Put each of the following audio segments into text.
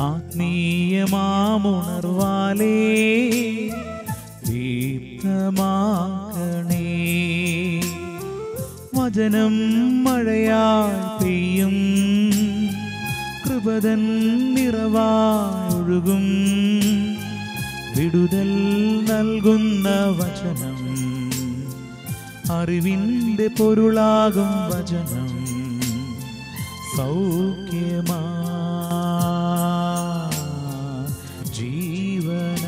ആത്മീയമാമുണർവാലേ ദീപ്തമാക്കണേ. വചനം മഴയായി പെയ്യും, കൃപതൻ നിറവായൊഴുകും. വിടുതൽ നൽകുന്ന വചനം, അറിവിൻ്റെ പൊരുളാകും വചനം. സൗഖ്യമാ ജീവന.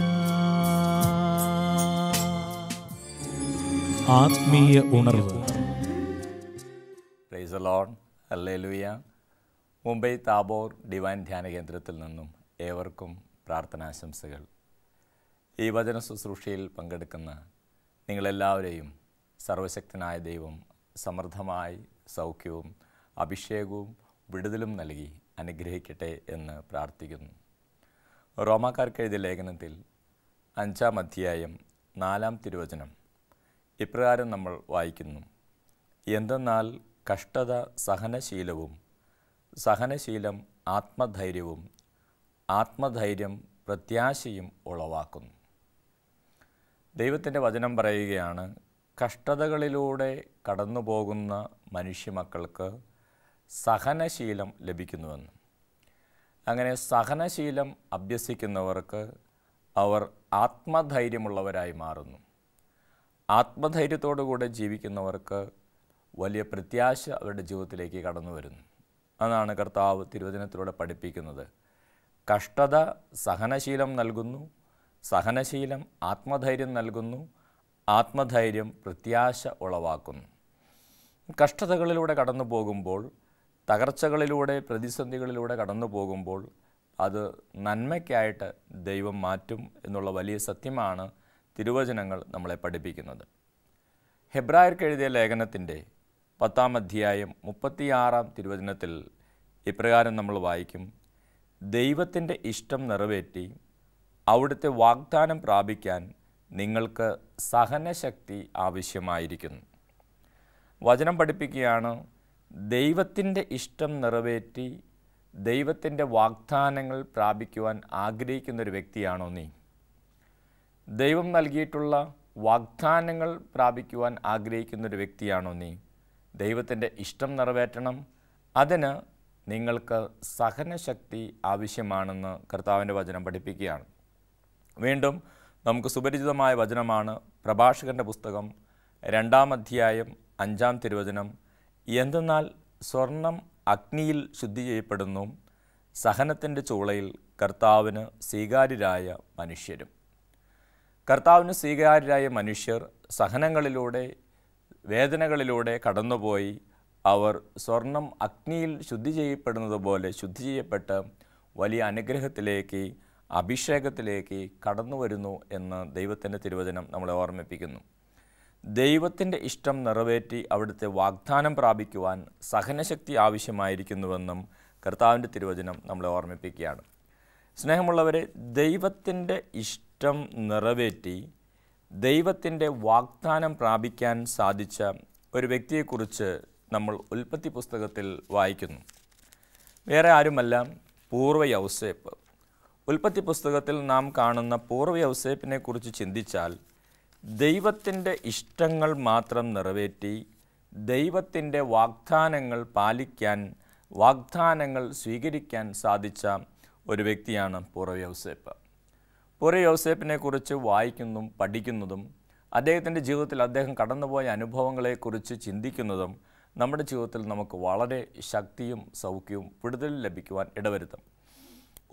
ആത്മീയ ഉണർവ്. Price the Lord. Hallelujah. Mumbai Tabor divine ധ്യാന കേന്ദ്രത്തിൽ നിന്നും ഏവർക്കും പ്രാർത്ഥനാശംസകൾ. ഈ വചന ശുശ്രൂഷയിൽ പങ്കെടുക്കുന്ന നിങ്ങളെല്ലാവരെയും സർവശക്തനായ ദൈവം സമൃദ്ധമായി സൗഖ്യവും അഭിഷേകവും വിടുതലും നൽകി അനുഗ്രഹിക്കട്ടെ എന്ന് പ്രാർത്ഥിക്കുന്നു. റോമാക്കാർക്ക് എഴുതിയ ലേഖനത്തിൽ 5-ാം അധ്യായം 4-ാം തിരുവചനം ഇപ്രകാരം നമ്മൾ വായിക്കുന്നു: എന്തെന്നാൽ കഷ്ടത സഹനശീലവും, സഹനശീലം ആത്മധൈര്യവും, ആത്മധൈര്യം പ്രത്യാശയും ഉളവാക്കുന്നു. ദൈവത്തിൻ്റെ വചനം പറയുകയാണ്, കഷ്ടതകളിലൂടെ കടന്നു പോകുന്ന മനുഷ്യമക്കൾക്ക് സഹനശീലം ലഭിക്കുന്നുവെന്ന്. അങ്ങനെ സഹനശീലം അഭ്യസിക്കുന്നവർക്ക് അവർ ആത്മധൈര്യമുള്ളവരായി മാറുന്നു. ആത്മധൈര്യത്തോടുകൂടെ ജീവിക്കുന്നവർക്ക് വലിയ പ്രത്യാശ അവരുടെ ജീവിതത്തിലേക്ക് കടന്നു വരുന്നു. അതാണ് കർത്താവ് തിരുവചനത്തിലൂടെ പഠിപ്പിക്കുന്നത്. കഷ്ടത സഹനശീലം നൽകുന്നു, സഹനശീലം ആത്മധൈര്യം നൽകുന്നു, ആത്മധൈര്യം പ്രത്യാശ ഉളവാക്കുന്നു. കഷ്ടതകളിലൂടെ കടന്നു പോകുമ്പോൾ, തകർച്ചകളിലൂടെ, പ്രതിസന്ധികളിലൂടെ കടന്നു പോകുമ്പോൾ അത് നന്മയ്ക്കായിട്ട് ദൈവം മാറ്റും എന്നുള്ള വലിയ സത്യമാണ് തിരുവചനങ്ങൾ നമ്മളെ പഠിപ്പിക്കുന്നത്. ഹെബ്രായർക്ക് എഴുതിയ ലേഖനത്തിൻ്റെ 10-ാം അധ്യായം 36-ാം തിരുവചനത്തിൽ ഇപ്രകാരം നമ്മൾ വായിക്കും: ദൈവത്തിൻ്റെ ഇഷ്ടം നിറവേറ്റി അവിടുത്തെ വാഗ്ദാനം പ്രാപിക്കാൻ നിങ്ങൾക്ക് സഹനശക്തി ആവശ്യമായിരിക്കുന്നു. വചനം പഠിപ്പിക്കുകയാണ്, ദൈവത്തിൻ്റെ ഇഷ്ടം നിറവേറ്റി ദൈവത്തിൻ്റെ വാഗ്ദാനങ്ങൾ പ്രാപിക്കുവാൻ ആഗ്രഹിക്കുന്നൊരു വ്യക്തിയാണോ നീ? ദൈവം നൽകിയിട്ടുള്ള വാഗ്ദാനങ്ങൾ പ്രാപിക്കുവാൻ ആഗ്രഹിക്കുന്നൊരു വ്യക്തിയാണോ നീ? ദൈവത്തിൻ്റെ ഇഷ്ടം നിറവേറ്റണം, അതിന് നിങ്ങൾക്ക് സഹനശക്തി ആവശ്യമാണെന്ന് കർത്താവിൻ്റെ വചനം പഠിപ്പിക്കുകയാണ്. വീണ്ടും നമുക്ക് സുപരിചിതമായ വചനമാണ് പ്രഭാഷകൻ്റെ പുസ്തകം 2-ാം അധ്യായം 5-ാം തിരുവചനം: എന്തെന്നാൽ സ്വർണം അഗ്നിയിൽ ശുദ്ധി ചെയ്യപ്പെടുന്നു, സഹനത്തിൻ്റെ ചൂളയിൽ കർത്താവിന് സ്വീകാര്യരായ മനുഷ്യരും. കർത്താവിന് സ്വീകാര്യരായ മനുഷ്യർ സഹനങ്ങളിലൂടെ, വേദനകളിലൂടെ കടന്നുപോയി അവർ സ്വർണം അഗ്നിയിൽ ശുദ്ധി ചെയ്യപ്പെടുന്നത് പോലെ ശുദ്ധി ചെയ്യപ്പെട്ട് വലിയ അനുഗ്രഹത്തിലേക്ക്, അഭിഷേകത്തിലേക്ക് കടന്നു വരുന്നു എന്ന് ദൈവത്തിൻ്റെ തിരുവചനം നമ്മളെ ഓർമ്മിപ്പിക്കുന്നു. ദൈവത്തിൻ്റെ ഇഷ്ടം നിറവേറ്റി അവിടുത്തെ വാഗ്ദാനം പ്രാപിക്കുവാൻ സഹനശക്തി ആവശ്യമായിരിക്കുന്നുവെന്നും കർത്താവിൻ്റെ തിരുവചനം നമ്മളെ ഓർമ്മിപ്പിക്കുകയാണ്. സ്നേഹമുള്ളവരെ, ദൈവത്തിൻ്റെ ഇഷ്ടം നിറവേറ്റി ദൈവത്തിൻ്റെ വാഗ്ദാനം പ്രാപിക്കാൻ സാധിച്ച ഒരു വ്യക്തിയെക്കുറിച്ച് നമ്മൾ ഉൽപ്പത്തി പുസ്തകത്തിൽ വായിക്കുന്നു. വേറെ ആരുമല്ല, പൂർവ്വ യൗസേപ്പ്. ഉൽപ്പത്തി പുസ്തകത്തിൽ നാം കാണുന്ന പൂർവ്വ യൗസേപ്പിനെ കുറിച്ച് ചിന്തിച്ചാൽ, ദൈവത്തിൻ്റെ ഇഷ്ടങ്ങൾ മാത്രം നിറവേറ്റി ദൈവത്തിൻ്റെ വാഗ്ദാനങ്ങൾ പാലിക്കാൻ, വാഗ്ദാനങ്ങൾ സ്വീകരിക്കാൻ സാധിച്ച ഒരു വ്യക്തിയാണ് പൂർവ്വ യൗസേപ്പ്. പൂർവ്വ യൗസേപ്പിനെ കുറിച്ച് വായിക്കുന്നതും പഠിക്കുന്നതും അദ്ദേഹത്തിൻ്റെ ജീവിതത്തിൽ അദ്ദേഹം കടന്നുപോയ അനുഭവങ്ങളെക്കുറിച്ച് ചിന്തിക്കുന്നതും നമ്മുടെ ജീവിതത്തിൽ നമുക്ക് വളരെ ശക്തിയും സൗഖ്യവും വിടുതലും ലഭിക്കുവാൻ ഇടവരുത്തും.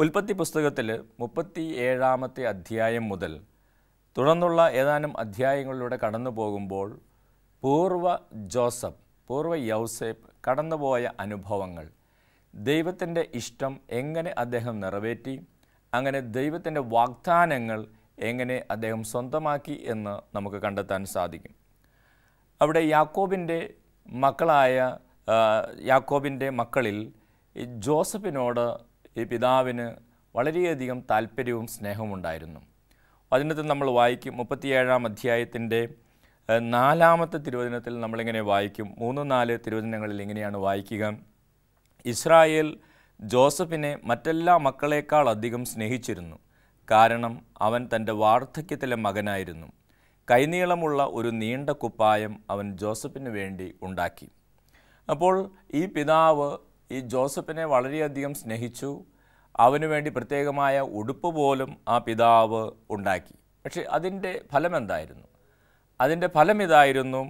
ഉൽപ്പത്തി പുസ്തകത്തിൽ 37-ാമത്തെ അധ്യായം മുതൽ തുടർന്നുള്ള ഏതാനും അധ്യായങ്ങളിലൂടെ കടന്നു പോകുമ്പോൾ പൂർവ്വ യൗസേപ്പ് കടന്നുപോയ അനുഭവങ്ങൾ, ദൈവത്തിൻ്റെ ഇഷ്ടം എങ്ങനെ അദ്ദേഹം നിറവേറ്റി, അങ്ങനെ ദൈവത്തിൻ്റെ വാഗ്ദാനങ്ങൾ എങ്ങനെ അദ്ദേഹം സ്വന്തമാക്കി എന്ന് നമുക്ക് കണ്ടെത്താൻ സാധിക്കും. അവിടെ യാക്കോബിൻ്റെ മക്കളിൽ ജോസഫിനോട് ഈ പിതാവിന് വളരെയധികം താല്പര്യവും സ്നേഹവും ഉണ്ടായിരുന്നു. വചനത്തിൽ നമ്മൾ വായിക്കും, 37-ാം അധ്യായത്തിൻ്റെ 4-ാമത്തെ തിരുവചനത്തിൽ നമ്മളിങ്ങനെ വായിക്കും. 3-4 തിരുവചനങ്ങളിൽ ഇങ്ങനെയാണ് വായിക്കുക: ഇസ്രായേൽ ജോസഫിനെ മറ്റെല്ലാ മക്കളേക്കാൾ അധികം സ്നേഹിച്ചിരുന്നു. കാരണം അവൻ തൻ്റെ വാർദ്ധക്യത്തിലെ മകനായിരുന്നു. കൈനീളമുള്ള ഒരു നീണ്ട കുപ്പായം അവൻ ജോസഫിന് വേണ്ടി ഉണ്ടാക്കി. അപ്പോൾ ഈ പിതാവ് ഈ ജോസഫിനെ വളരെയധികം സ്നേഹിച്ചു. അവന് വേണ്ടി പ്രത്യേകമായ ഉടുപ്പ് പോലും ആ പിതാവ് ഉണ്ടാക്കി. പക്ഷേ അതിൻ്റെ ഫലം എന്തായിരുന്നു? അതിൻ്റെ ഫലം ഇതായിരുന്നു,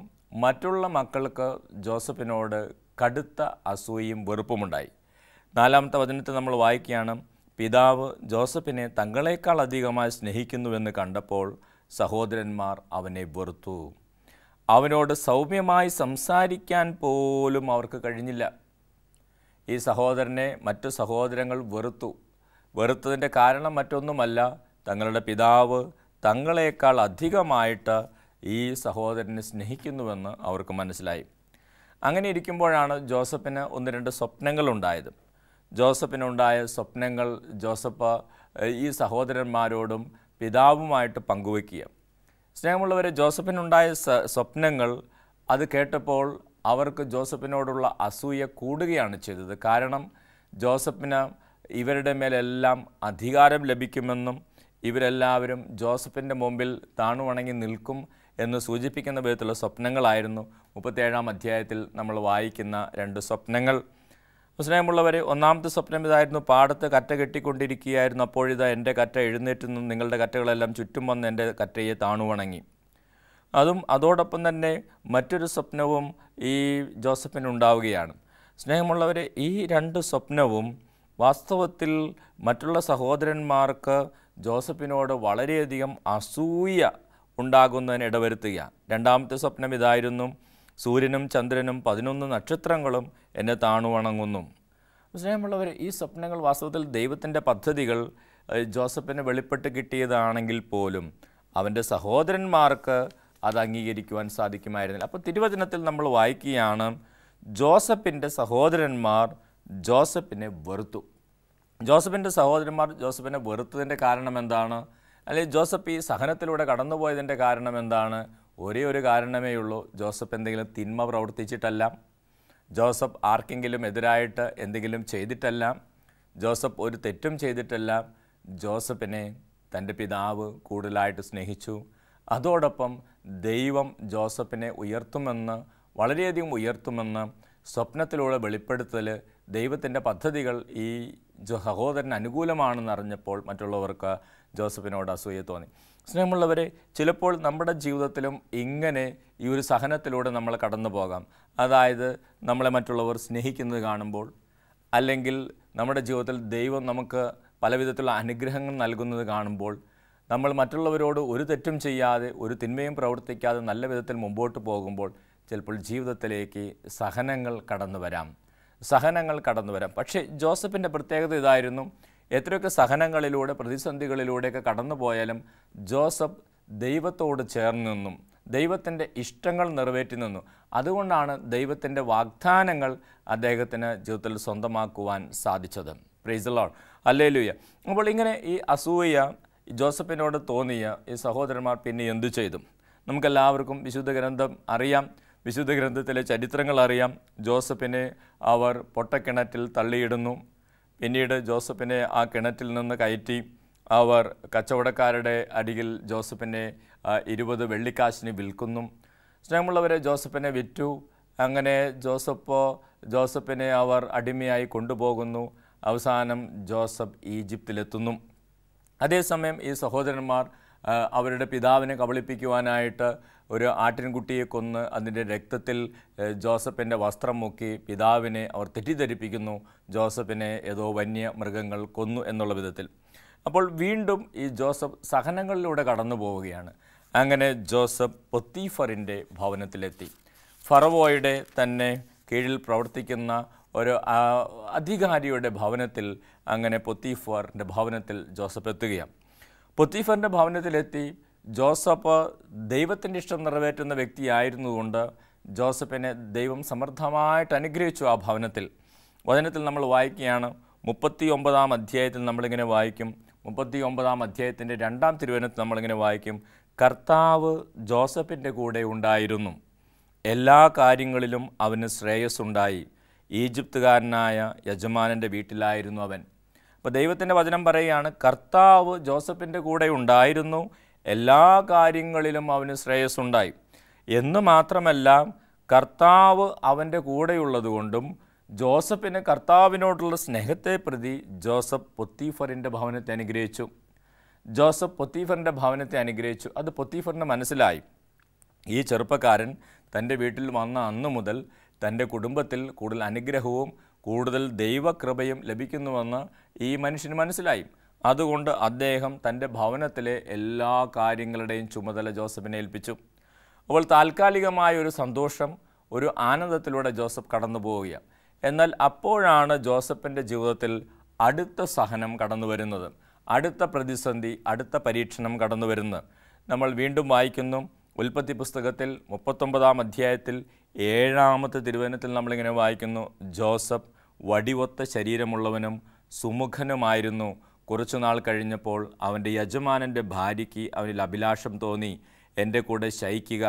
മറ്റുള്ള മക്കൾക്ക് ജോസഫിനോട് കടുത്ത അസൂയയും വെറുപ്പുമുണ്ടായി. 4-ാമത്തെ വചനത്തിൽ നമ്മൾ വായിക്കുകയാണ്, പിതാവ് ജോസഫിനെ തങ്ങളെക്കാൾ അധികമായി സ്നേഹിക്കുന്നുവെന്ന് കണ്ടപ്പോൾ സഹോദരന്മാർ അവനെ വെറുത്തു. അവനോട് സൗമ്യമായി സംസാരിക്കാൻ പോലും അവർക്ക് കഴിഞ്ഞില്ല. ഈ സഹോദരനെ മറ്റു സഹോദരങ്ങൾ വെറുത്തു. വെറുത്തതിൻ്റെ കാരണം മറ്റൊന്നുമല്ല, തങ്ങളുടെ പിതാവ് തങ്ങളെക്കാൾ അധികമായിട്ട് ഈ സഹോദരനെ സ്നേഹിക്കുന്നുവെന്ന് അവർക്ക് മനസ്സിലായി. അങ്ങനെ ഇരിക്കുമ്പോഴാണ് ജോസഫിന് 1-2 സ്വപ്നങ്ങളുണ്ടായത്. ജോസഫിനുണ്ടായ സ്വപ്നങ്ങൾ ജോസഫ് ഈ സഹോദരന്മാരോടും പിതാവുമായിട്ട് പങ്കുവയ്ക്കുക. സ്നേഹമുള്ളവരെ, ജോസഫിനുണ്ടായ സ്വപ്നങ്ങൾ അത് കേട്ടപ്പോൾ അവർക്ക് ജോസഫിനോടുള്ള അസൂയ കൂടുകയാണ് ചെയ്തത്. കാരണം ജോസഫിന് ഇവരുടെ മേലെല്ലാം അധികാരം ലഭിക്കുമെന്നും ഇവരെല്ലാവരും ജോസഫിൻ്റെ മുമ്പിൽ താണുവണങ്ങി നിൽക്കും എന്ന് സൂചിപ്പിക്കുന്ന വിധത്തിലുള്ള സ്വപ്നങ്ങളായിരുന്നു 37-ാം അധ്യായത്തിൽ നമ്മൾ വായിക്കുന്ന 2 സ്വപ്നങ്ങൾ. സ്നേഹമുള്ളവരെ, 1-ാമത്തെ സ്വപ്നം ഇതായിരുന്നു, പാടത്ത് കറ്റ കെട്ടിക്കൊണ്ടിരിക്കുകയായിരുന്നു. അപ്പോഴിതാ എൻ്റെ കറ്റ എഴുന്നേറ്റ് നിന്ന് നിങ്ങളുടെ കറ്റകളെല്ലാം ചുറ്റും വന്ന് എൻ്റെ കറ്റയെ താണുവണങ്ങി. അതോടൊപ്പം തന്നെ മറ്റൊരു സ്വപ്നവും ഈ ജോസഫിനുണ്ടാവുകയാണ്. സ്നേഹമുള്ളവരെ, ഈ 2 സ്വപ്നവും വാസ്തവത്തിൽ മറ്റുള്ള സഹോദരന്മാർക്ക് ജോസഫിനോട് വളരെയധികം അസൂയ ഉണ്ടാകുന്നതിന് ഇടവരുത്തുക. 2-ാമത്തെ സ്വപ്നം ഇതായിരുന്നു, സൂര്യനും ചന്ദ്രനും 11 നക്ഷത്രങ്ങളും എന്നെ താണുവണങ്ങുന്നു. സ്നേഹമുള്ളവർ, ഈ സ്വപ്നങ്ങൾ വാസ്തവത്തിൽ ദൈവത്തിൻ്റെ പദ്ധതികൾ ജോസഫിന് വെളിപ്പെട്ട് കിട്ടിയതാണെങ്കിൽ പോലും അവൻ്റെ സഹോദരന്മാർക്ക് അത് അംഗീകരിക്കുവാൻ സാധിക്കുമായിരുന്നില്ല. അപ്പോൾ തിരുവചനത്തിൽ നമ്മൾ വായിക്കുകയാണ്, ജോസഫിൻ്റെ സഹോദരന്മാർ ജോസഫിനെ വെറുത്തു. ജോസഫിൻ്റെ സഹോദരന്മാർ ജോസഫിനെ വെറുത്തതിൻ്റെ കാരണം എന്താണ്? അല്ലെങ്കിൽ ജോസഫ് ഈ സഹനത്തിലൂടെ കടന്നുപോയതിൻ്റെ കാരണം എന്താണ്? ഒരേ ഒരു കാരണമേ ഉള്ളൂ, ജോസഫ് എന്തെങ്കിലും തിന്മ പ്രവർത്തിച്ചിട്ടല്ല, ജോസഫ് ആർക്കെങ്കിലും എതിരായിട്ട് എന്തെങ്കിലും ചെയ്തിട്ടല്ല, ജോസഫ് ഒരു തെറ്റും ചെയ്തിട്ടല്ല. ജോസഫിനെ തൻ്റെ പിതാവ് കൂടുതലായിട്ട് സ്നേഹിച്ചു. അതോടൊപ്പം ദൈവം ജോസഫിനെ ഉയർത്തുമെന്ന്, വളരെയധികം ഉയർത്തുമെന്ന് സ്വപ്നത്തിലൂടെ വെളിപ്പെടുത്തൽ, ദൈവത്തിൻ്റെ പദ്ധതികൾ ഈ സഹോദരന് അനുകൂലമാണെന്ന് അറിഞ്ഞപ്പോൾ മറ്റുള്ളവർക്ക് ജോസഫിനോട് അസൂയ തോന്നി. സ്നേഹമുള്ളവരെ, ചിലപ്പോൾ നമ്മുടെ ജീവിതത്തിലും ഇങ്ങനെ ഈ ഒരു സഹനത്തിലൂടെ നമ്മൾ കടന്നു പോകാം. അതായത് നമ്മളെ മറ്റുള്ളവർ സ്നേഹിക്കുന്നത് കാണുമ്പോൾ, അല്ലെങ്കിൽ നമ്മുടെ ജീവിതത്തിൽ ദൈവം നമുക്ക് പല വിധത്തിലുള്ള അനുഗ്രഹങ്ങൾ നൽകുന്നത് കാണുമ്പോൾ, നമ്മൾ മറ്റുള്ളവരോട് ഒരു തെറ്റും ചെയ്യാതെ ഒരു തിന്മയും പ്രവർത്തിക്കാതെ നല്ല വിധത്തിൽ മുമ്പോട്ട് പോകുമ്പോൾ ചിലപ്പോൾ ജീവിതത്തിലേക്ക് സഹനങ്ങൾ കടന്നു വരാം. പക്ഷേ ജോസഫിൻ്റെ പ്രത്യേകത ഇതായിരുന്നു, എത്രയൊക്കെ സഹനങ്ങളിലൂടെ പ്രതിസന്ധികളിലൂടെയൊക്കെ കടന്നു പോയാലും ജോസഫ് ദൈവത്തോട് ചേർന്ന് നിന്നും ദൈവത്തിൻ്റെ ഇഷ്ടങ്ങൾ നിറവേറ്റി നിന്നു. അതുകൊണ്ടാണ് ദൈവത്തിൻ്റെ വാഗ്ദാനങ്ങൾ അദ്ദേഹത്തിന് ജീവിതത്തിൽ സ്വന്തമാക്കുവാൻ സാധിച്ചത്. Price the Lord, hallelujah. അപ്പോൾ ഇങ്ങനെ ഈ അസൂയ ജോസഫിനോട് തോന്നിയ ഈ സഹോദരന്മാർ പിന്നെ എന്തു ചെയ്തു? നമുക്കെല്ലാവർക്കും വിശുദ്ധ ഗ്രന്ഥം അറിയാം, വിശുദ്ധ ഗ്രന്ഥത്തിലെ ചരിത്രങ്ങൾ അറിയാം. ജോസഫിനെ അവർ പൊട്ടക്കിണറ്റിൽ തള്ളിയിടുന്നു. പിന്നീട് ജോസഫിനെ ആ കിണറ്റിൽ നിന്ന് കയറ്റി അവർ കച്ചവടക്കാരുടെ അരികിൽ ജോസഫിനെ 20 വെള്ളിക്കാശിന് വിൽക്കുന്നു. സ്നേഹമുള്ളവരെ, ജോസഫിനെ വിറ്റു. അങ്ങനെ ജോസഫിനെ അവർ അടിമയായി കൊണ്ടുപോകുന്നു. അവസാനം ജോസഫ് ഈജിപ്തിലെത്തുന്നു. അതേസമയം ഈ സഹോദരന്മാർ അവരുടെ പിതാവിനെ കബളിപ്പിക്കുവാനായിട്ട് ഒരു ആട്ടിൻകുട്ടിയെ കൊന്ന് അതിൻ്റെ രക്തത്തിൽ ജോസഫിൻ്റെ വസ്ത്രം മുക്കി പിതാവിനെ അവർ തെറ്റിദ്ധരിപ്പിക്കുന്നു. ജോസഫിനെ ഏതോ വന്യമൃഗങ്ങൾ കൊന്നു എന്നുള്ള വിധത്തിൽ. അപ്പോൾ വീണ്ടും ഈ ജോസഫ് സഹനങ്ങളിലൂടെ കടന്നു പോവുകയാണ്. അങ്ങനെ ജോസഫ് പൊത്തീഫറിൻ്റെ ഭവനത്തിലെത്തി. ഫറവോയുടെ തന്നെ കീഴിൽ പ്രവർത്തിക്കുന്ന ഒരു അധികാരിയുടെ ഭവനത്തിൽ അങ്ങനെ പൊത്തീഫറിൻ്റെ ഭവനത്തിൽ ജോസഫ് എത്തുകയാണ്. പൊത്തീഫറിൻ്റെ ഭവനത്തിലെത്തി. ജോസഫ് ദൈവത്തിൻ്റെ ഇഷ്ടം നിറവേറ്റുന്ന വ്യക്തിയായിരുന്നുകൊണ്ട് ജോസഫിനെ ദൈവം സമൃദ്ധമായിട്ട് അനുഗ്രഹിച്ചു ആ ഭവനത്തിൽ. വചനത്തിൽ നമ്മൾ വായിക്കുകയാണ്, 39-ാം അധ്യായത്തിൽ നമ്മളിങ്ങനെ വായിക്കും. 39-ാം അധ്യായത്തിൻ്റെ 2-ാം തിരുവചനത്തിൽ നമ്മളിങ്ങനെ വായിക്കും, കർത്താവ് ജോസഫിൻ്റെ കൂടെ ഉണ്ടായിരുന്നു, എല്ലാ കാര്യങ്ങളിലും അവന് ശ്രേയസ്സുണ്ടായി, ഈജിപ്തുകാരനായ യജമാനൻ്റെ വീട്ടിലായിരുന്നു അവൻ. അപ്പോൾ ദൈവത്തിൻ്റെ വചനം പറയുകയാണ്, കർത്താവ് ജോസഫിൻ്റെ കൂടെ ഉണ്ടായിരുന്നു, എല്ലാ കാര്യങ്ങളിലും അവന് ശ്രേയസ്സുണ്ടായി. എന്ന് മാത്രമല്ല, കർത്താവ് അവൻ്റെ കൂടെയുള്ളതുകൊണ്ടും ജോസഫിന് കർത്താവിനോടുള്ള സ്നേഹത്തെ പ്രതി ജോസഫ് പൊത്തീഫറിൻ്റെ ഭവനത്തെ അനുഗ്രഹിച്ചു. അത് പൊത്തീഫറിന് മനസ്സിലായി. ഈ ചെറുപ്പക്കാരൻ തൻ്റെ വീട്ടിൽ വന്ന അന്നു മുതൽ തൻ്റെ കുടുംബത്തിൽ കൂടുതൽ അനുഗ്രഹവും കൂടുതൽ ദൈവകൃപയും ലഭിക്കുന്നുവെന്ന് ഈ മനുഷ്യന് മനസ്സിലായി. അതുകൊണ്ട് അദ്ദേഹം തൻ്റെ ഭവനത്തിലെ എല്ലാ കാര്യങ്ങളുടെയും ചുമതല ജോസഫിനെ ഏൽപ്പിച്ചു. അപ്പോൾ താൽക്കാലികമായ ഒരു സന്തോഷം, ഒരു ആനന്ദത്തിലൂടെ ജോസഫ് കടന്നു പോവുകയാണ്. എന്നാൽ അപ്പോഴാണ് ജോസഫിൻ്റെ ജീവിതത്തിൽ അടുത്ത സഹനം കടന്നു വരുന്നത്, അടുത്ത പ്രതിസന്ധി, അടുത്ത പരീക്ഷണം കടന്നു വരുന്നത്. നമ്മൾ വീണ്ടും വായിക്കുന്നു ഉൽപ്പത്തി പുസ്തകത്തിൽ 39-ാം അധ്യായത്തിൽ 7-ാമത്തെ തിരുവചനത്തിൽ നമ്മളിങ്ങനെ വായിക്കുന്നു, ജോസഫ് വടിവൊത്ത ശരീരമുള്ളവനും സുമുഖനുമായിരുന്നു. കുറച്ചുനാൾ കഴിഞ്ഞപ്പോൾ അവൻ്റെ യജമാനൻ്റെ ഭാര്യയ്ക്ക് അവനിൽ അഭിലാഷം തോന്നി, എൻ്റെ കൂടെ ശയിക്കുക.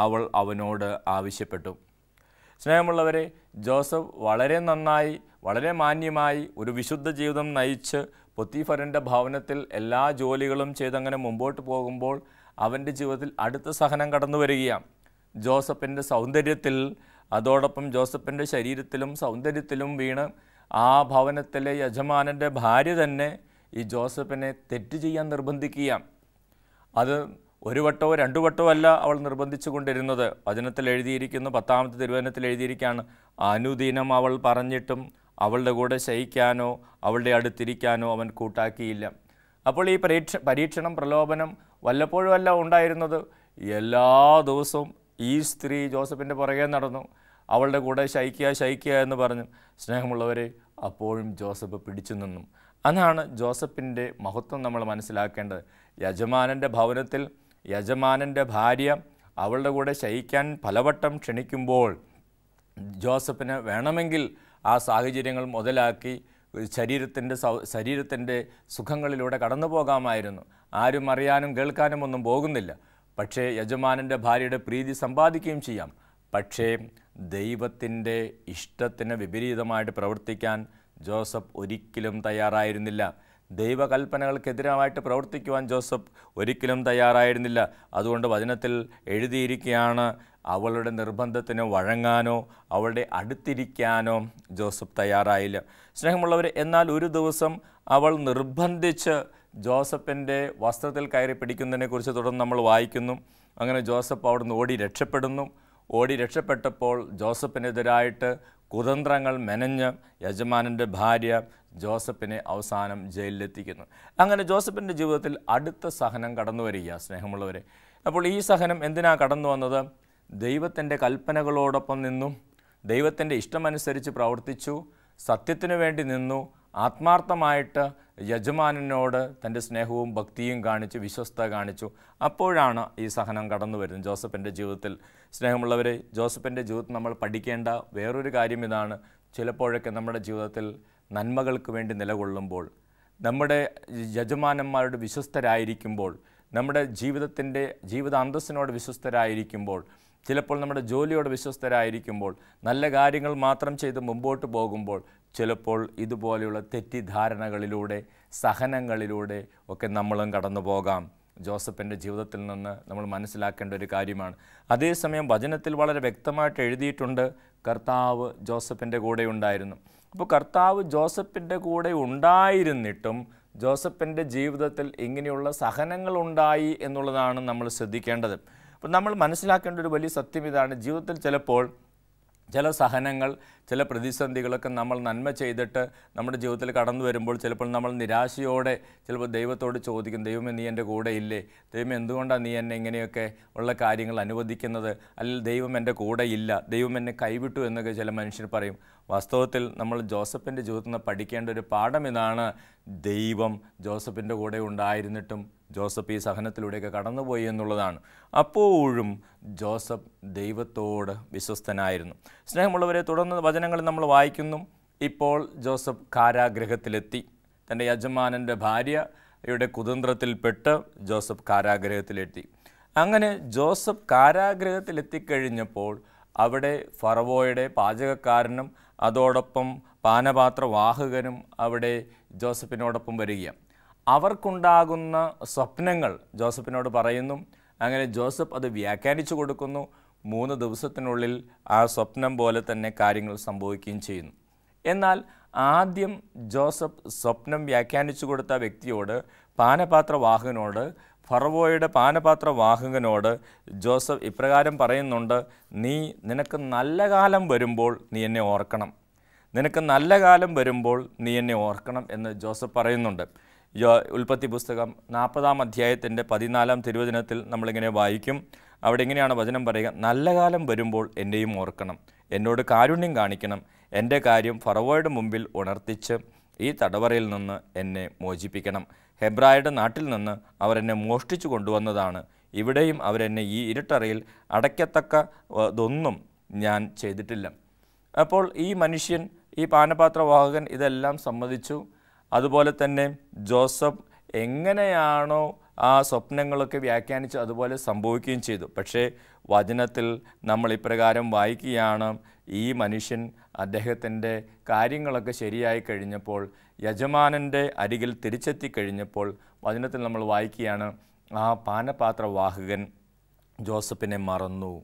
അവൾ അവനോട് ആവശ്യപ്പെട്ടു. സ്നേഹമുള്ളവരെ, ജോസഫ് വളരെ നന്നായി, വളരെ മാന്യമായി ഒരു വിശുദ്ധ ജീവിതം നയിച്ച് പൊത്തീഫറിൻ്റെ ഭവനത്തിൽ എല്ലാ ജോലികളും ചെയ്തങ്ങനെ മുമ്പോട്ട് പോകുമ്പോൾ അവൻ്റെ ജീവിതത്തിൽ അടുത്ത സഹനം കടന്നു വരികയാണ്. ജോസഫിൻ്റെ സൗന്ദര്യത്തിൽ, അതോടൊപ്പം ജോസഫിൻ്റെ ശരീരത്തിലും സൗന്ദര്യത്തിലും വീണ് ആ ഭവനത്തിലെ യജമാനൻ്റെ ഭാര്യ തന്നെ ഈ ജോസഫിനെ തെറ്റ് ചെയ്യാൻ നിർബന്ധിക്കുകയാണ്. അത് ഒരു വട്ടമോ രണ്ടു വട്ടമോ അല്ല അവൾ നിർബന്ധിച്ചു കൊണ്ടിരുന്നത്. വചനത്തിൽ എഴുതിയിരിക്കുന്നു, 10-ാമത്തെ തിരുവചനത്തിൽ എഴുതിയിരിക്കുകയാണ്, അനുദിനം അവൾ പറഞ്ഞിട്ടും അവളുടെ കൂടെ ശയിക്കാനോ അവളുടെ അടുത്തിരിക്കാനോ അവൻ കൂട്ടാക്കിയില്ല. അപ്പോൾ ഈ പരീക്ഷണം, പ്രലോഭനം വല്ലപ്പോഴും അല്ല ഉണ്ടായിരുന്നത്. എല്ലാ ദിവസവും ഈ സ്ത്രീ ജോസഫിൻ്റെ പുറകെ നടന്നു, അവളുടെ കൂടെ ശയിക്കുക എന്ന് പറഞ്ഞു. സ്നേഹമുള്ളവരെ, അപ്പോഴും ജോസഫ് പിടിച്ചു നിന്നു. അതാണ് ജോസഫിൻ്റെ മഹത്വം നമ്മൾ മനസ്സിലാക്കേണ്ടത്. യജമാനൻ്റെ ഭവനത്തിൽ യജമാനൻ്റെ ഭാര്യ അവളുടെ കൂടെ ശയിക്കാൻ പലവട്ടം ക്ഷണിക്കുമ്പോൾ ജോസഫിന് വേണമെങ്കിൽ ആ സാഹചര്യങ്ങൾ മുതലാക്കി ശരീരത്തിൻ്റെ സുഖങ്ങളിലൂടെ കടന്നു പോകാമായിരുന്നു. ആരും അറിയാനും കേൾക്കാനും ഒന്നും പോകുന്നില്ല. പക്ഷേ യജമാനൻ്റെ ഭാര്യയുടെ പ്രീതി സമ്പാദിക്കുകയും ചെയ്യാം. പക്ഷേ ദൈവത്തിൻ്റെ ഇഷ്ടത്തിന് വിപരീതമായിട്ട് പ്രവർത്തിക്കാൻ ജോസഫ് ഒരിക്കലും തയ്യാറായിരുന്നില്ല. ദൈവകൽപ്പനകൾക്കെതിരായിട്ട് പ്രവർത്തിക്കുവാൻ ജോസഫ് ഒരിക്കലും തയ്യാറായിരുന്നില്ല. അതുകൊണ്ട് വചനത്തിൽ എഴുതിയിരിക്കുകയാണ്, അവളുടെ നിർബന്ധത്തിന് വഴങ്ങാനോ അവളുടെ അടുത്തിരിക്കാനോ ജോസഫ് തയ്യാറായില്ല. സ്നേഹമുള്ളവർ, എന്നാൽ ഒരു ദിവസം അവൾ നിർബന്ധിച്ച് ജോസഫിൻ്റെ വസ്ത്രത്തിൽ കയറി പിടിക്കുന്നതിനെക്കുറിച്ച് തുടർന്ന് നമ്മൾ വായിക്കുന്നു. അങ്ങനെ ജോസഫ് അവിടുന്ന് ഓടി രക്ഷപ്പെട്ടപ്പോൾ ജോസഫിനെതിരായിട്ട് കുതന്ത്രങ്ങൾ മെനഞ്ഞ് യജമാനൻ്റെ ഭാര്യ ജോസഫിനെ അവസാനം ജയിലിലെത്തിക്കുന്നു. അങ്ങനെ ജോസഫിൻ്റെ ജീവിതത്തിൽ അടുത്ത സഹനം കടന്നു വരിക. സ്നേഹമുള്ളവരെ, അപ്പോൾ ഈ സഹനം എന്തിനാണ് കടന്നു വന്നത്? ദൈവത്തിൻ്റെ കൽപ്പനകളോടൊപ്പം നിന്നു, ദൈവത്തിൻ്റെ ഇഷ്ടമനുസരിച്ച് പ്രവർത്തിച്ചു, സത്യത്തിനു വേണ്ടി നിന്നു, ആത്മാർത്ഥമായിട്ട് യജമാനനോട് തൻ്റെ സ്നേഹവും ഭക്തിയും കാണിച്ചു, വിശ്വസ്തത കാണിച്ചു. അപ്പോഴാണ് ഈ സഹനം കടന്നു വരുന്നത് ജോസഫിൻ്റെ ജീവിതത്തിൽ. സ്നേഹമുള്ളവരെ, ജോസഫിൻ്റെ ജീവിതത്തിൽ നമ്മൾ പഠിക്കേണ്ട വേറൊരു കാര്യം ഇതാണ്. ചിലപ്പോഴൊക്കെ നമ്മുടെ ജീവിതത്തിൽ നന്മകൾക്ക് വേണ്ടി നിലകൊള്ളുമ്പോൾ, നമ്മുടെ യജമാനന്മാരുടെ വിശ്വസ്തരായിരിക്കുമ്പോൾ, നമ്മുടെ ജീവിത അന്തസ്സിനോട് വിശ്വസ്തരായിരിക്കുമ്പോൾ, ചിലപ്പോൾ നമ്മുടെ ജോലിയോട് വിശ്വസ്തരായിരിക്കുമ്പോൾ, നല്ല കാര്യങ്ങൾ മാത്രം ചെയ്ത് മുമ്പോട്ട് പോകുമ്പോൾ, ചിലപ്പോൾ ഇതുപോലെയുള്ള തെറ്റിദ്ധാരണകളിലൂടെ, സഹനങ്ങളിലൂടെ ഒക്കെ നമ്മളും കടന്നു പോകാം. ജോസഫിൻ്റെ ജീവിതത്തിൽ നിന്ന് നമ്മൾ മനസ്സിലാക്കേണ്ട ഒരു കാര്യമാണ്. അതേസമയം വചനത്തിൽ വളരെ വ്യക്തമായിട്ട് എഴുതിയിട്ടുണ്ട്, കർത്താവ് ജോസഫിൻ്റെ കൂടെ ഉണ്ടായിരുന്നു. അപ്പോൾ കർത്താവ് ജോസഫിൻ്റെ കൂടെ ഉണ്ടായിരുന്നിട്ടും ജോസഫിൻ്റെ ജീവിതത്തിൽ ഇങ്ങനെയുള്ള സഹനങ്ങൾ ഉണ്ടായി എന്നുള്ളതാണ് നമ്മൾ ശ്രദ്ധിക്കേണ്ടത്. അപ്പോൾ നമ്മൾ മനസ്സിലാക്കേണ്ട ഒരു വലിയ സത്യം ഇതാണ്, ജീവിതത്തിൽ ചിലപ്പോൾ ചില സഹനങ്ങൾ, ചില പ്രതിസന്ധികളൊക്കെ നമ്മൾ നന്മ ചെയ്തിട്ട് നമ്മുടെ ജീവിതത്തിൽ കടന്നു വരുമ്പോൾ ചിലപ്പോൾ നമ്മൾ നിരാശയോടെ ചിലപ്പോൾ ദൈവത്തോട് ചോദിക്കും, ദൈവമേ നീ എൻ്റെ കൂടെ ഇല്ലേ, ദൈവം എന്തുകൊണ്ടാണ് നീ എന്നെ ഇങ്ങനെയൊക്കെ ഉള്ള കാര്യങ്ങൾ അനുവദിക്കുന്നത്, അല്ലെങ്കിൽ ദൈവം എൻ്റെ കൂടെ ഇല്ല, ദൈവം എന്നെ കൈവിട്ടു എന്നൊക്കെ ചില മനുഷ്യർ പറയും. വാസ്തവത്തിൽ നമ്മൾ ജോസഫിൻ്റെ ജീവിതത്തിൽ നിന്ന് പഠിക്കേണ്ട ഒരു പാഠം ഇതാണ്, ദൈവം ജോസഫിൻ്റെ കൂടെ ഉണ്ടായിരുന്നിട്ടും ജോസഫ് ഈ സഹനത്തിലൂടെയൊക്കെ കടന്നുപോയി എന്നുള്ളതാണ്. അപ്പോഴും ജോസഫ് ദൈവത്തോട് വിശ്വസ്തനായിരുന്നു. സ്നേഹമുള്ളവരെ, തുടർന്ന് വചനങ്ങളിൽ നമ്മൾ വായിക്കുന്നു, ഇപ്പോൾ ജോസഫ് കാരാഗൃഹത്തിലെത്തി. തൻ്റെ യജമാനൻ്റെ ഭാര്യയുടെ കുതന്ത്രത്തിൽപ്പെട്ട് ജോസഫ് കാരാഗൃഹത്തിലെത്തി. അങ്ങനെ ജോസഫ് കാരാഗൃഹത്തിലെത്തിക്കഴിഞ്ഞപ്പോൾ അവിടെ ഫറവോയുടെ പാചകക്കാരനും അതോടൊപ്പം പാനപാത്രവാഹകനും അവിടെ ജോസഫിനോടൊപ്പം വരികയാണ്. അവർക്കുണ്ടാകുന്ന സ്വപ്നങ്ങൾ ജോസഫിനോട് പറയുന്നു. അങ്ങനെ ജോസഫ് അത് വ്യാഖ്യാനിച്ചു കൊടുക്കുന്നു. 3 ദിവസത്തിനുള്ളിൽ ആ സ്വപ്നം പോലെ തന്നെ കാര്യങ്ങൾ സംഭവിക്കുകയും ചെയ്യുന്നു. എന്നാൽ ആദ്യം ജോസഫ് സ്വപ്നം വ്യാഖ്യാനിച്ചു കൊടുത്ത വ്യക്തിയോട്, പാനപാത്രവാഹകനോട്, ഫറവോയുടെ പാനപാത്രവാഹകനോട് ജോസഫ് ഇപ്രകാരം പറയുന്നുണ്ട്: നിനക്ക് നല്ല കാലം വരുമ്പോൾ നീ എന്നെ ഓർക്കണം, നിനക്ക് നല്ല കാലം വരുമ്പോൾ നീ എന്നെ ഓർക്കണം എന്ന് ജോസഫ് പറയുന്നുണ്ട്. ഉൽപ്പത്തി പുസ്തകം 40-ാം അധ്യായത്തിൻ്റെ 14-ാം തിരുവചനത്തിൽ നമ്മളിങ്ങനെ വായിക്കും. അവിടെ ഇങ്ങനെയാണ് വചനം പറയുക: നല്ല കാലം വരുമ്പോൾ എന്നെയും ഓർക്കണം, എന്നോട് കാരുണ്യം കാണിക്കണം, എൻ്റെ കാര്യം ഫറവോയുടെ മുമ്പിൽ ഉണർത്തിച്ച് ഈ തടവറയിൽ നിന്ന് എന്നെ മോചിപ്പിക്കണം. ഹെബ്രായരുടെ നാട്ടിൽ നിന്ന് അവർ എന്നെ മോഷ്ടിച്ചു കൊണ്ടുവന്നതാണ്. ഇവിടെയും അവരെന്നെ ഈ ഇരുട്ടറയിൽ അടയ്ക്കത്തക്കതൊന്നും ഞാൻ ചെയ്തിട്ടില്ല. അപ്പോൾ ഈ മനുഷ്യൻ, ഈ പാനപാത്രവാഹകൻ ഇതെല്ലാം സമ്മതിച്ചു. അതുപോലെ തന്നെ ജോസഫ് എങ്ങനെയാണോ ആ സ്വപ്നങ്ങളൊക്കെ വ്യാഖ്യാനിച്ച് അതുപോലെ സംഭവിക്കുകയും ചെയ്തു. പക്ഷേ വചനത്തിൽ നമ്മൾ ഇപ്രകാരം വായിക്കുകയാണ്: ഈ മനുഷ്യൻ അദ്ദേഹത്തിൻ്റെ കാര്യങ്ങളൊക്കെ ശരിയായി കഴിഞ്ഞപ്പോൾ, യജമാനൻ്റെ അരികിൽ തിരിച്ചെത്തിക്കഴിഞ്ഞപ്പോൾ വചനത്തിൽ നമ്മൾ വായിക്കുകയാണ്, ആ പാനപാത്രവാഹകൻ ജോസഫിനെ മറന്നു.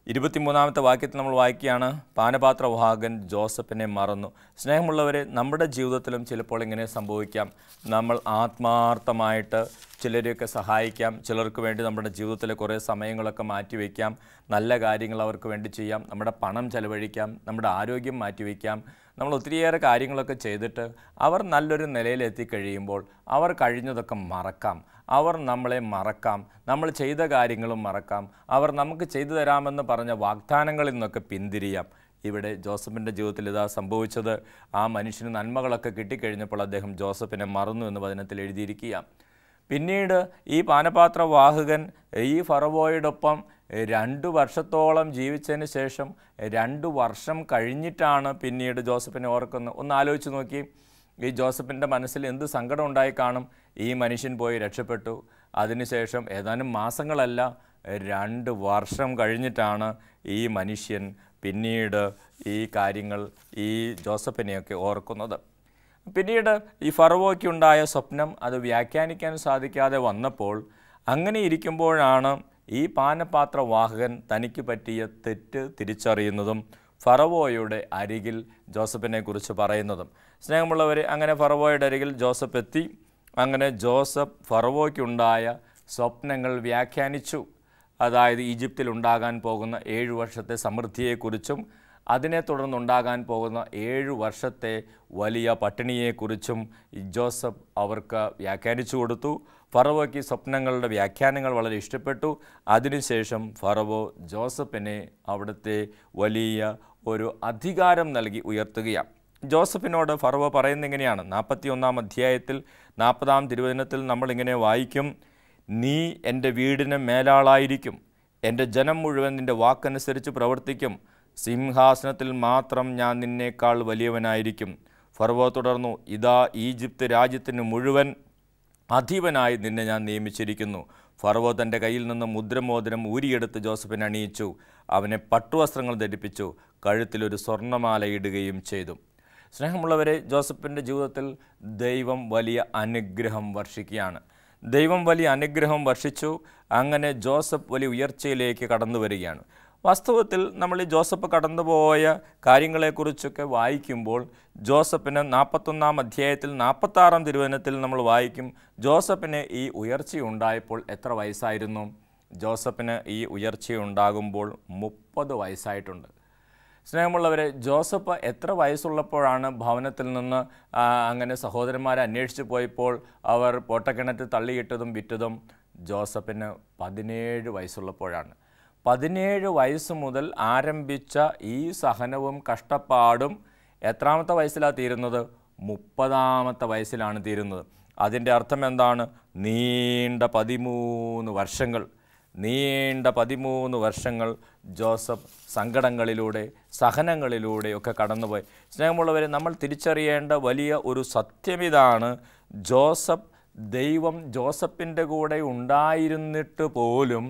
23-ാമത്തെ വാക്യത്തിൽ നമ്മൾ വായിക്കുകയാണ്, പാനപാത്രവാഹകൻ ജോസഫിനെ മറന്നു. സ്നേഹമുള്ളവരെ, നമ്മുടെ ജീവിതത്തിലും ചിലപ്പോൾ ഇങ്ങനെ സംഭവിക്കാം. നമ്മൾ ആത്മാർത്ഥമായിട്ട് ചിലരെയൊക്കെ സഹായിക്കാം, ചിലർക്ക് വേണ്ടി നമ്മുടെ ജീവിതത്തിലെ കുറേ സമയങ്ങളൊക്കെ മാറ്റിവെക്കാം, നല്ല കാര്യങ്ങൾ അവർക്ക് വേണ്ടി ചെയ്യാം, നമ്മുടെ പണം ചെലവഴിക്കാം, നമ്മുടെ ആരോഗ്യം മാറ്റിവെക്കാം. നമ്മൾ ഒത്തിരിയേറെ കാര്യങ്ങളൊക്കെ ചെയ്തിട്ട് അവർ നല്ലൊരു നിലയിലെത്തിക്കഴിയുമ്പോൾ അവർ കഴിഞ്ഞതൊക്കെ മറക്കാം, അവർ നമ്മളെ മറക്കാം, നമ്മൾ ചെയ്ത കാര്യങ്ങളും മറക്കാം, അവർ നമുക്ക് ചെയ്തു തരാമെന്ന് പറഞ്ഞ വാഗ്ദാനങ്ങളിൽ നിന്നൊക്കെ പിന്തിരിയാം. ഇവിടെ ജോസഫിൻ്റെ ജീവിതത്തിൽ ഇതാ സംഭവിച്ചത്. ആ മനുഷ്യന് നന്മകളൊക്കെ കിട്ടിക്കഴിഞ്ഞപ്പോൾ അദ്ദേഹം ജോസഫിനെ മറന്നു എന്ന് വചനത്തിൽ എഴുതിയിരിക്കുക. പിന്നീട് ഈ പാനപാത്രവാഹകൻ ഈ ഫറവോയോടൊപ്പം 2 വർഷത്തോളം ജീവിച്ചതിന് ശേഷം 2 വർഷം കഴിഞ്ഞിട്ടാണ് പിന്നീട് ജോസഫിനെ ഓർക്കുന്നത്. ഒന്ന് ആലോചിച്ച് നോക്കി, ഈ ജോസഫിൻ്റെ മനസ്സിൽ എന്ത് സങ്കടം ഉണ്ടായി കാണും. ഈ മനുഷ്യൻ പോയി രക്ഷപ്പെട്ടു. അതിനുശേഷം ഏതാനും മാസങ്ങളല്ല, 2 വർഷം കഴിഞ്ഞിട്ടാണ് ഈ മനുഷ്യൻ പിന്നീട് ഈ കാര്യങ്ങൾ, ഈ ജോസഫിനെയൊക്കെ ഓർക്കുന്നത്. പിന്നീട് ഈ ഫറവോയ്ക്കുണ്ടായ സ്വപ്നം അത് വ്യാഖ്യാനിക്കാൻ സാധിക്കാതെ വന്നപ്പോൾ, അങ്ങനെ ഇരിക്കുമ്പോഴാണ് ഈ പാനപാത്രവാഹകൻ തനിക്ക് പറ്റിയ തെറ്റ് തിരിച്ചറിയുന്നതും ഫറവോയുടെ അരികിൽ ജോസഫിനെ കുറിച്ച് പറയുന്നതും. സ്നേഹമുള്ളവരെ, അങ്ങനെ ഫറവോയുടെ അരികിൽ ജോസഫ് എത്തി. അങ്ങനെ ജോസഫ് ഫറവോയ്ക്കുണ്ടായ സ്വപ്നങ്ങൾ വ്യാഖ്യാനിച്ചു. അതായത് ഈജിപ്തിൽ ഉണ്ടാകാൻ പോകുന്ന 7 വർഷത്തെ സമൃദ്ധിയെക്കുറിച്ചും അതിനെ തുടർന്നുണ്ടാകാൻ പോകുന്ന 7 വർഷത്തെ വലിയ പട്ടിണിയെക്കുറിച്ചും ജോസഫ് അവർക്ക് വ്യാഖ്യാനിച്ചു കൊടുത്തു. ഫറവോയ്ക്ക് സ്വപ്നങ്ങളുടെ വ്യാഖ്യാനങ്ങൾ വളരെ ഇഷ്ടപ്പെട്ടു. അതിനുശേഷം ഫറവോ ജോസഫിനെ അവിടുത്തെ വലിയ ഒരു അധികാരം നൽകി ഉയർത്തുകയാണ്. ജോസഫിനോട് ഫറവോ പറയുന്നത് എങ്ങനെയാണ്? 41-ാം അധ്യായത്തിൽ 40-ാം തിരുവചനത്തിൽ നമ്മളിങ്ങനെ വായിക്കും: നീ എൻ്റെ വീടിന് മേലാളായിരിക്കും, എൻ്റെ ജനം മുഴുവൻ നിൻ്റെ വാക്കനുസരിച്ച് പ്രവർത്തിക്കും, സിംഹാസനത്തിൽ മാത്രം ഞാൻ നിന്നേക്കാൾ വലിയവനായിരിക്കും. ഫറവോ തുടർന്നു: ഇതാ ഈജിപ്ത് രാജ്യത്തിന് മുഴുവൻ അധീപനായി നിന്നെ ഞാൻ നിയമിച്ചിരിക്കുന്നു. ഫറവോ തൻ്റെ കയ്യിൽ നിന്ന് മുദ്രമോതിരം ഊരിയെടുത്ത് ജോസഫിനെ അണിയിച്ചു, അവനെ പട്ടുവസ്ത്രങ്ങൾ ധരിപ്പിച്ചു, കഴുത്തിലൊരു സ്വർണ്ണമാല ഇടുകയും ചെയ്തു. സ്നേഹമുള്ളവരെ, ജോസഫിൻ്റെ ജീവിതത്തിൽ ദൈവം വലിയ അനുഗ്രഹം വർഷിക്കുകയാണ്. ദൈവം വലിയ അനുഗ്രഹം വർഷിച്ചു. അങ്ങനെ ജോസഫ് വലിയ ഉയർച്ചയിലേക്ക് കടന്നു വരികയാണ്. വാസ്തവത്തിൽ നമ്മൾ ഈ ജോസഫ് കടന്നുപോയ കാര്യങ്ങളെക്കുറിച്ചൊക്കെ വായിക്കുമ്പോൾ ജോസഫിന് 41-ാം അധ്യായത്തിൽ 46-ാം തിരുവചനത്തിൽ നമ്മൾ വായിക്കും, ജോസഫിന് ഈ ഉയർച്ചയുണ്ടായപ്പോൾ എത്ര വയസ്സായിരുന്നു? ജോസഫിന് ഈ ഉയർച്ചയുണ്ടാകുമ്പോൾ 30 വയസ്സായിട്ടുണ്ട്. സ്നേഹമുള്ളവരെ, ജോസഫ് എത്ര വയസ്സുള്ളപ്പോഴാണ് ഭവനത്തിൽ നിന്ന് അങ്ങനെ സഹോദരന്മാരെ അന്വേഷിച്ച് പോയപ്പോൾ അവർ പൊട്ടക്കിണറ്റ് തള്ളിയിട്ടതും വിറ്റതും? ജോസഫിന് 17 വയസ്സുള്ളപ്പോഴാണ്. 17 വയസ്സ് മുതൽ ആരംഭിച്ച ഈ സഹനവും കഷ്ടപ്പാടും എത്രാമത്തെ വയസ്സിലാണ് തീരുന്നത്? 30-ാമത്തെ വയസ്സിലാണ് തീരുന്നത്. അതിൻ്റെ അർത്ഥം എന്താണ്? നീണ്ട 13 വർഷങ്ങൾ, നീണ്ട 13 വർഷങ്ങൾ ജോസഫ് സങ്കടങ്ങളിലൂടെ, സഹനങ്ങളിലൂടെയൊക്കെ കടന്നുപോയി. സ്നേഹമുള്ളവരെ, നമ്മൾ തിരിച്ചറിയേണ്ട വലിയ ഒരു സത്യമിതാണ്: ദൈവം ജോസഫിൻ്റെ കൂടെ ഉണ്ടായിരുന്നിട്ട് പോലും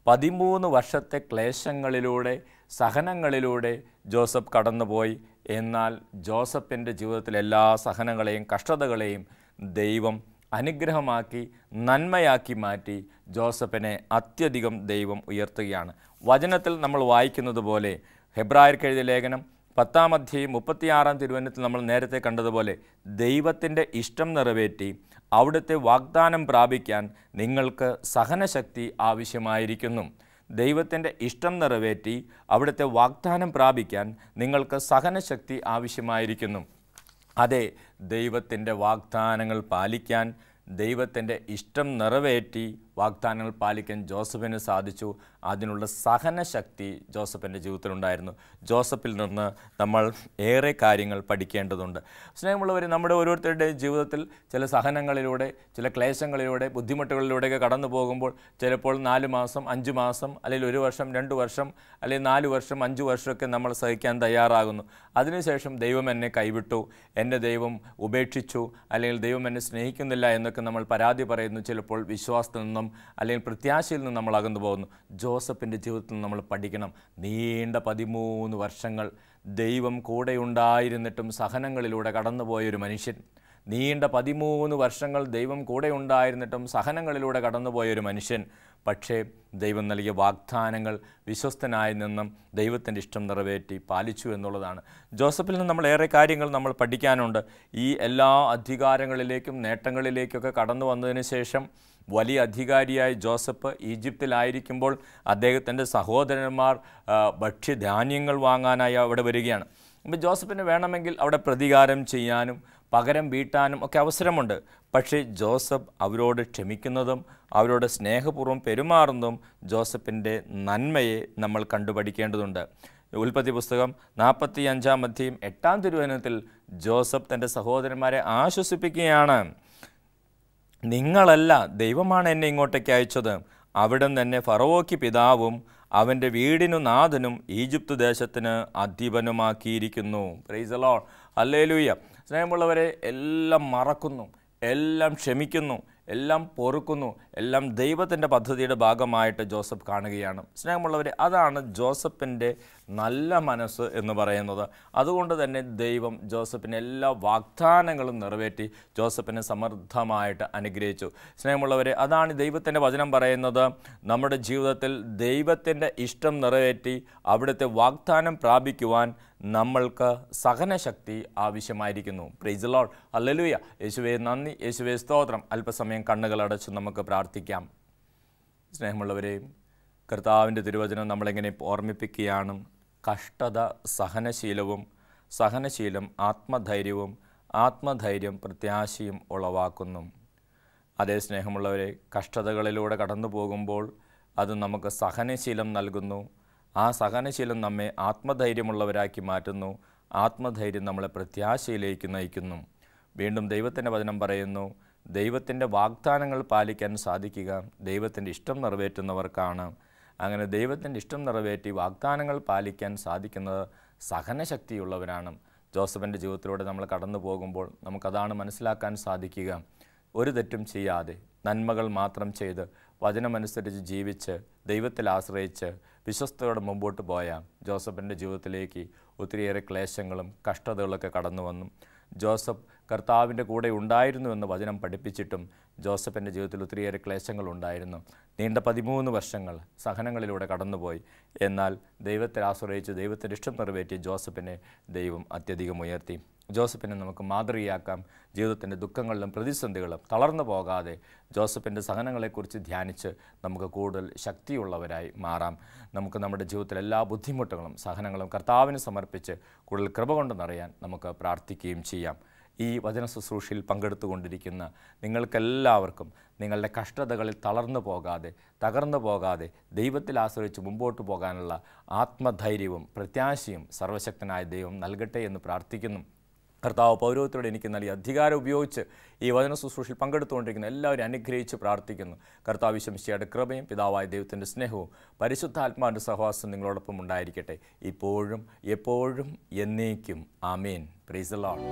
13 വർഷത്തെ ക്ലേശങ്ങളിലൂടെ, സഹനങ്ങളിലൂടെ ജോസഫ് കടന്നുപോയി. എന്നാൽ ജോസഫിൻ്റെ ജീവിതത്തിലെ എല്ലാ സഹനങ്ങളെയും കഷ്ടതകളെയും ദൈവം അനുഗ്രഹമാക്കി നന്മയാക്കി മാറ്റി ജോസഫിനെ അത്യധികം ദൈവം ഉയർത്തുകയാണ്. വചനത്തിൽ നമ്മൾ വായിക്കുന്നത് പോലെ ഹെബ്രായർക്ക് എഴുതിയ ലേഖനം 10-ാം അധ്യായം 36-ാം തിരുവചനത്തിൽ നമ്മൾ നേരത്തെ കണ്ടതുപോലെ ദൈവത്തിൻ്റെ ഇഷ്ടം നിറവേറ്റി അവിടുത്തെ വാഗ്ദാനം പ്രാപിക്കാൻ നിങ്ങൾക്ക് സഹനശക്തി ആവശ്യമായിരിക്കുന്നു. ദൈവത്തിൻ്റെ ഇഷ്ടം നിറവേറ്റി അവിടുത്തെ വാഗ്ദാനം പ്രാപിക്കാൻ നിങ്ങൾക്ക് സഹനശക്തി ആവശ്യമായിരിക്കുന്നു. അതെ, ദൈവത്തിൻ്റെ വാഗ്ദാനങ്ങൾ പാലിക്കാൻ, ദൈവത്തിൻ്റെ ഇഷ്ടം നിറവേറ്റി വാഗ്ദാനങ്ങൾ പാലിക്കാൻ ജോസഫിന് സാധിച്ചു. അതിനുള്ള സഹനശക്തി ജോസഫിൻ്റെ ജീവിതത്തിലുണ്ടായിരുന്നു. ജോസഫിൽ നിന്ന് നമ്മൾ ഏറെ കാര്യങ്ങൾ പഠിക്കേണ്ടതുണ്ട്. സ്നേഹമുള്ളവർ, നമ്മുടെ ഓരോരുത്തരുടെയും ജീവിതത്തിൽ ചില സഹനങ്ങളിലൂടെ, ചില ക്ലേശങ്ങളിലൂടെ, ബുദ്ധിമുട്ടുകളിലൂടെയൊക്കെ കടന്നു പോകുമ്പോൾ ചിലപ്പോൾ 4 മാസം, 5 മാസം, അല്ലെങ്കിൽ 1 വർഷം, 2 വർഷം, അല്ലെങ്കിൽ 4 വർഷം, 5 വർഷമൊക്കെ നമ്മൾ സഹിക്കാൻ തയ്യാറാകുന്നു. അതിനുശേഷം ദൈവം എന്നെ കൈവിട്ടു, എൻ്റെ ദൈവം ഉപേക്ഷിച്ചു, അല്ലെങ്കിൽ ദൈവം എന്നെ സ്നേഹിക്കുന്നില്ല എന്നൊക്കെ നമ്മൾ പരാതി പറയുന്നു. ചിലപ്പോൾ വിശ്വാസത്തിൽ നിന്നും അല്ലെങ്കിൽ പ്രത്യാശയിൽ നിന്നും നമ്മൾ അകന്നു പോകുന്നു. ജോസഫിൻ്റെ ജീവിതത്തിൽ നമ്മൾ പഠിക്കണം. നീണ്ട 13 വർഷങ്ങൾ ദൈവം കൂടെയുണ്ടായിരുന്നിട്ടും സഹനങ്ങളിലൂടെ കടന്നുപോയൊരു മനുഷ്യൻ. നീണ്ട 13 വർഷങ്ങൾ ദൈവം കൂടെ ഉണ്ടായിരുന്നിട്ടും സഹനങ്ങളിലൂടെ കടന്നുപോയൊരു മനുഷ്യൻ. പക്ഷേ ദൈവം നൽകിയ വാഗ്ദാനങ്ങൾ വിശ്വസ്തനായി നിന്നും ദൈവത്തിൻ്റെ ഇഷ്ടം നിറവേറ്റി പാലിച്ചു എന്നുള്ളതാണ്. ജോസഫിൽ നിന്ന് നമ്മൾ ഏറെ കാര്യങ്ങൾ നമ്മൾ പഠിക്കാനുണ്ട്. ഈ എല്ലാ അധികാരങ്ങളിലേക്കും നേട്ടങ്ങളിലേക്കൊക്കെ കടന്നു വന്നതിന് ശേഷം വലിയ അധികാരിയായി ജോസഫ് ഈജിപ്തിലായിരിക്കുമ്പോൾ അദ്ദേഹത്തിൻ്റെ സഹോദരന്മാർ ഭക്ഷ്യധാന്യങ്ങൾ വാങ്ങാനായി അവിടെ വരികയാണ്. അപ്പോൾ ജോസഫിന് വേണമെങ്കിൽ അവിടെ പ്രതികാരം ചെയ്യാനും പകരം വീട്ടാനും ഒക്കെ അവസരമുണ്ട്. പക്ഷേ ജോസഫ് അവരോട് ക്ഷമിക്കുന്നതും അവരോട് സ്നേഹപൂർവ്വം പെരുമാറുന്നതും ജോസഫിൻ്റെ നന്മയെ നമ്മൾ കണ്ടുപഠിക്കേണ്ടതുണ്ട്. ഉൽപ്പത്തി പുസ്തകം 45-ാം അധ്യായം 8-ാം തിരുവചനത്തിൽ ജോസഫ് തൻ്റെ സഹോദരന്മാരെ ആശ്വസിപ്പിക്കുകയാണ്. നിങ്ങളല്ല, ദൈവമാണ് എന്നെ ഇങ്ങോട്ടേക്ക് അയച്ചത്. അവിടുന്ന് എന്നെ ഫറവോയ്ക്ക് പിതാവും അവൻ്റെ വീടിനു നാഥനും ഈജിപ്ത് ദേശത്തിന് അധിപനുമാക്കിയിരിക്കുന്നു. Praise the Lord, hallelujah. സ്നേഹമുള്ളവരെ, എല്ലാം മറക്കുന്നു, എല്ലാം ക്ഷമിക്കുന്നു, എല്ലാം പൊറുക്കുന്നു, എല്ലാം ദൈവത്തിൻ്റെ പദ്ധതിയുടെ ഭാഗമായിട്ട് ജോസഫ് കാണുകയാണ്. സ്നേഹമുള്ളവരെ, അതാണ് ജോസഫിൻ്റെ നല്ല മനസ്സ് എന്ന് പറയുന്നത്. അതുകൊണ്ട് തന്നെ ദൈവം ജോസഫിന് എല്ലാ വാഗ്ദാനങ്ങളും നിറവേറ്റി ജോസഫിനെ സമൃദ്ധമായിട്ട് അനുഗ്രഹിച്ചു. സ്നേഹമുള്ളവരെ, അതാണ് ദൈവത്തിൻ്റെ വചനം പറയുന്നത്. നമ്മുടെ ജീവിതത്തിൽ ദൈവത്തിൻ്റെ ഇഷ്ടം നിറവേറ്റി അവിടുത്തെ വാഗ്ദാനം പ്രാപിക്കുവാൻ നമ്മൾക്ക് സഹനശക്തി ആവശ്യമായിരിക്കുന്നു. Praise the Lord, hallelujah. യേശുവേ നന്ദി, യേശുവേ സ്തോത്രം. അല്പസമയം കണ്ണുകളടച്ച് നമുക്ക് പ്രാർത്ഥിക്കാം. സ്നേഹമുള്ളവരെ, കർത്താവിൻ്റെ തിരുവചനം നമ്മളെങ്ങനെ ഓർമ്മിപ്പിക്കുകയാണ്. കഷ്ടത സഹനശീലവും, സഹനശീലം ആത്മധൈര്യവും, ആത്മധൈര്യം പ്രത്യാശയും ഉളവാക്കുന്നു. അതേ സ്നേഹമുള്ളവരെ, കഷ്ടതകളിലൂടെ കടന്നു പോകുമ്പോൾ അത് നമുക്ക് സഹനശീലം നൽകുന്നു. ആ സഹനശീലം നമ്മെ ആത്മധൈര്യമുള്ളവരാക്കി മാറ്റുന്നു. ആത്മധൈര്യം നമ്മളെ പ്രത്യാശയിലേക്ക് നയിക്കുന്നു. വീണ്ടും ദൈവത്തിൻ്റെ വചനം പറയുന്നു, ദൈവത്തിൻ്റെ വാഗ്ദാനങ്ങൾ പാലിക്കാൻ സാധിക്കുക ദൈവത്തിൻ്റെ ഇഷ്ടം നിറവേറ്റുന്നവർക്കാണ്. അങ്ങനെ ദൈവത്തിൻ്റെ ഇഷ്ടം നിറവേറ്റി വാഗ്ദാനങ്ങൾ പാലിക്കാൻ സാധിക്കുന്നത് സഹനശക്തിയുള്ളവരാണ്. ജോസഫിൻ്റെ ജീവിതത്തിലൂടെ നമ്മൾ കടന്നു പോകുമ്പോൾ നമുക്കതാണ് മനസ്സിലാക്കാൻ സാധിക്കുക. ഒരു തെറ്റും ചെയ്യാതെ നന്മകൾ മാത്രം ചെയ്ത് വചനമനുസരിച്ച് ജീവിച്ച് ദൈവത്തിൽ ആശ്രയിച്ച് വിശ്വസ്തയോടെ മുമ്പോട്ട് പോയ ജോസഫിൻ്റെ ജീവിതത്തിലേക്ക് ഒത്തിരിയേറെ ക്ലേശങ്ങളും കഷ്ടതകളൊക്കെ കടന്നു വന്നു. ജോസഫ് കർത്താവിൻ്റെ കൂടെ ഉണ്ടായിരുന്നു എന്ന് വചനം പഠിപ്പിച്ചിട്ടും ജോസഫിൻ്റെ ജീവിതത്തിൽ ഒത്തിരിയേറെ ക്ലേശങ്ങളുണ്ടായിരുന്നു. നീണ്ട 13 വർഷങ്ങൾ സഹനങ്ങളിലൂടെ കടന്നുപോയി. എന്നാൽ ദൈവത്തെ ആശ്രയിച്ച് ദൈവത്തിൻ്റെ ഇഷ്ടം നിറവേറ്റി ജോസഫിനെ ദൈവം അത്യധികം ഉയർത്തി. ജോസഫിനെ നമുക്ക് മാതൃകയാക്കാം. ജീവിതത്തിൻ്റെ ദുഃഖങ്ങളിലും പ്രതിസന്ധികളും തളർന്നു പോകാതെ ജോസഫിൻ്റെ സഹനങ്ങളെക്കുറിച്ച് ധ്യാനിച്ച് നമുക്ക് കൂടുതൽ ശക്തിയുള്ളവരായി മാറാം. നമുക്ക് നമ്മുടെ ജീവിതത്തിലെ എല്ലാ ബുദ്ധിമുട്ടുകളും സഹനങ്ങളും കർത്താവിന് സമർപ്പിച്ച് കൂടുതൽ കൃപ കൊണ്ട് നിറയാൻ നമുക്ക് പ്രാർത്ഥിക്കുകയും ചെയ്യാം. ഈ വചന ശുശ്രൂഷയിൽ പങ്കെടുത്തുകൊണ്ടിരിക്കുന്ന നിങ്ങൾക്കെല്ലാവർക്കും നിങ്ങളുടെ കഷ്ടതകളിൽ തളർന്നു പോകാതെ തകർന്നു പോകാതെ ദൈവത്തിൽ ആശ്രയിച്ച് മുമ്പോട്ട് പോകാനുള്ള ആത്മധൈര്യവും പ്രത്യാശയും സർവശക്തനായ ദൈവം നൽകട്ടെ എന്ന് പ്രാർത്ഥിക്കുന്നു. കർത്താവ് പൗരോഹിത്യത്തോടെ എനിക്ക് നൽകിയ അധികാരം ഉപയോഗിച്ച് ഈ വചന ശുശ്രൂഷയിൽ പങ്കെടുത്തുകൊണ്ടിരിക്കുന്ന എല്ലാവരും അനുഗ്രഹിച്ച് പ്രാർത്ഥിക്കുന്നു. കർത്താവ് ഈശോയുടെ കൃപയും പിതാവായ ദൈവത്തിൻ്റെ സ്നേഹവും പരിശുദ്ധാത്മാവിൻ്റെ സഹവാസം നിങ്ങളോടൊപ്പം ഉണ്ടായിരിക്കട്ടെ, ഇപ്പോഴും എപ്പോഴും എന്നേക്കും. ആമേൻ. Praise the Lord.